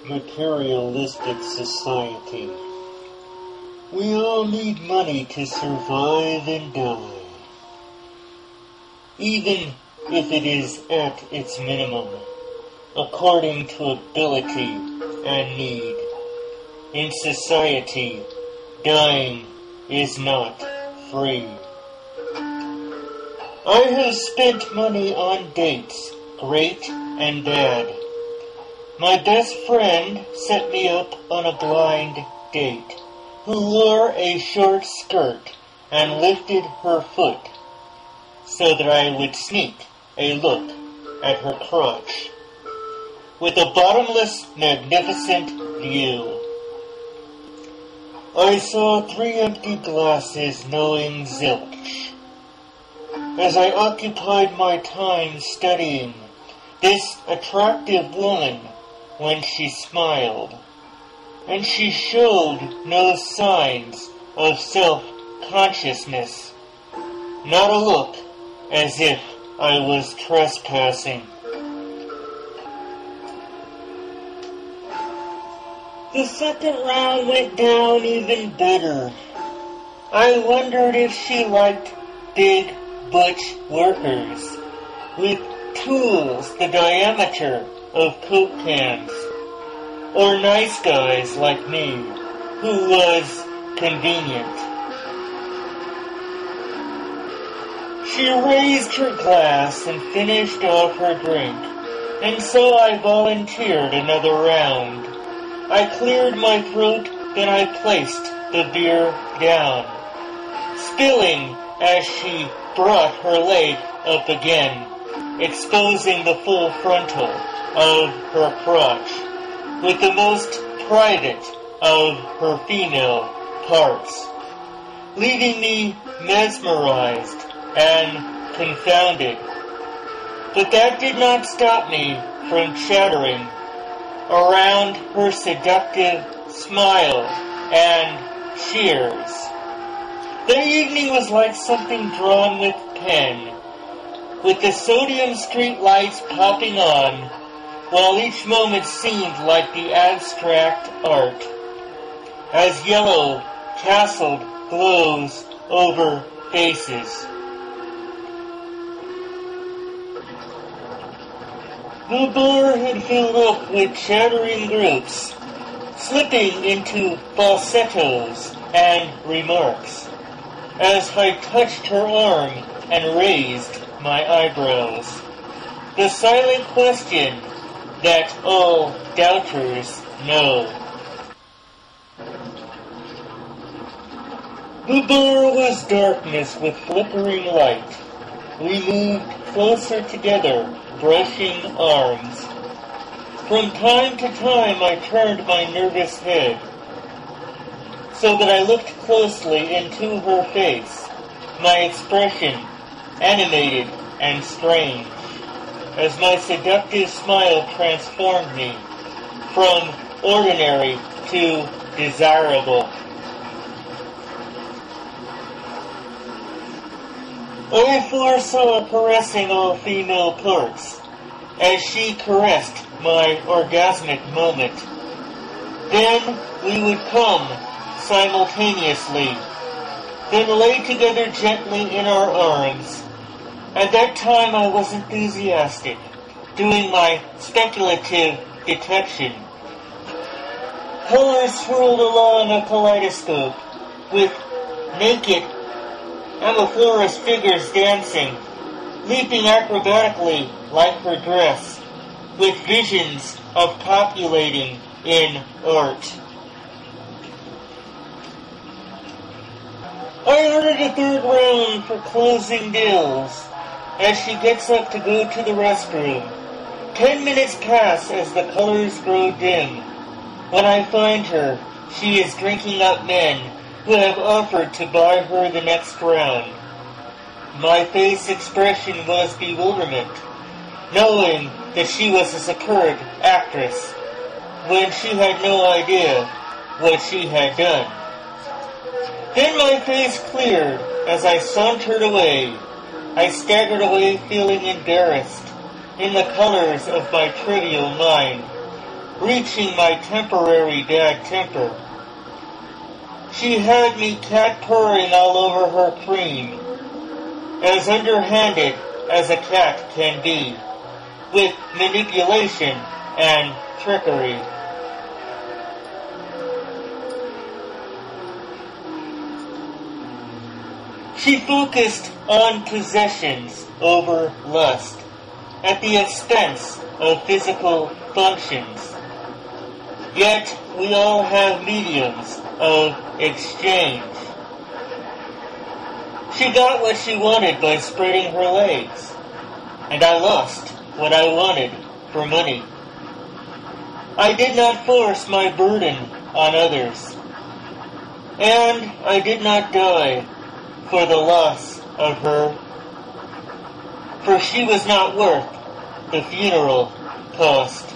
materialistic society. We all need money to survive and die, even if it is at its minimum, according to ability and need. In society, dying is not free. I have spent money on dates, great and bad. My best friend set me up on a blind date, who wore a short skirt and lifted her foot so that I would sneak a look at her crotch, with a bottomless, magnificent view. I saw 3 empty glasses knowing zilch, as I occupied my time studying this attractive woman when she smiled, and she showed no signs of self-consciousness, not a look as if I was trespassing. The second round went down even better. I wondered if she liked big butch workers with tools the diameter of Coke cans, or nice guys like me, who was convenient. She raised her glass and finished off her drink, and so I volunteered another round. I cleared my throat, then I placed the beer down, spilling as she brought her leg up again, exposing the full frontal of her crotch, with the most private of her female parts, leaving me mesmerized and confounded. But that did not stop me from chattering around her seductive smile and cheers. The evening was like something drawn with pen, with the sodium street lights popping on, while each moment seemed like the abstract art, as yellow castled glows over faces. The bar had filled up with chattering groups, slipping into falsettos and remarks, as I touched her arm and raised my eyebrows. The silent question that all doubters know. The bar was darkness with flickering light. We moved closer together, brushing arms. From time to time I turned my nervous head, so that I looked closely into her face, my expression animated and strange, as my seductive smile transformed me from ordinary to desirable. I foresaw caressing all female parts, as she caressed my orgasmic moment. Then we would come simultaneously, then lay together gently in our arms. At that time I was enthusiastic, doing my speculative detection. Colors swirled along a kaleidoscope, with naked amorphous figures dancing, leaping acrobatically like her dress, with visions of copulating in art. I ordered a third round for closing deals, as she gets up to go to the restroom. 10 minutes pass as the colors grow dim. When I find her, she is drinking up men who have offered to buy her the next round. My face expression was bewilderment, knowing that she was a superb actress, when she had no idea what she had done. Then my face cleared as I sauntered away. I staggered away feeling embarrassed in the colors of my trivial mind, reaching my temporary bad temper. She had me cat purring all over her cream, as underhanded as a cat can be, with manipulation and trickery. She focused on possessions over lust, at the expense of physical functions. Yet we all have mediums of exchange. She got what she wanted by spreading her legs, and I lost what I wanted for money. I did not force my burden on others, and I did not die for the loss of her, for she was not worth the funeral cost.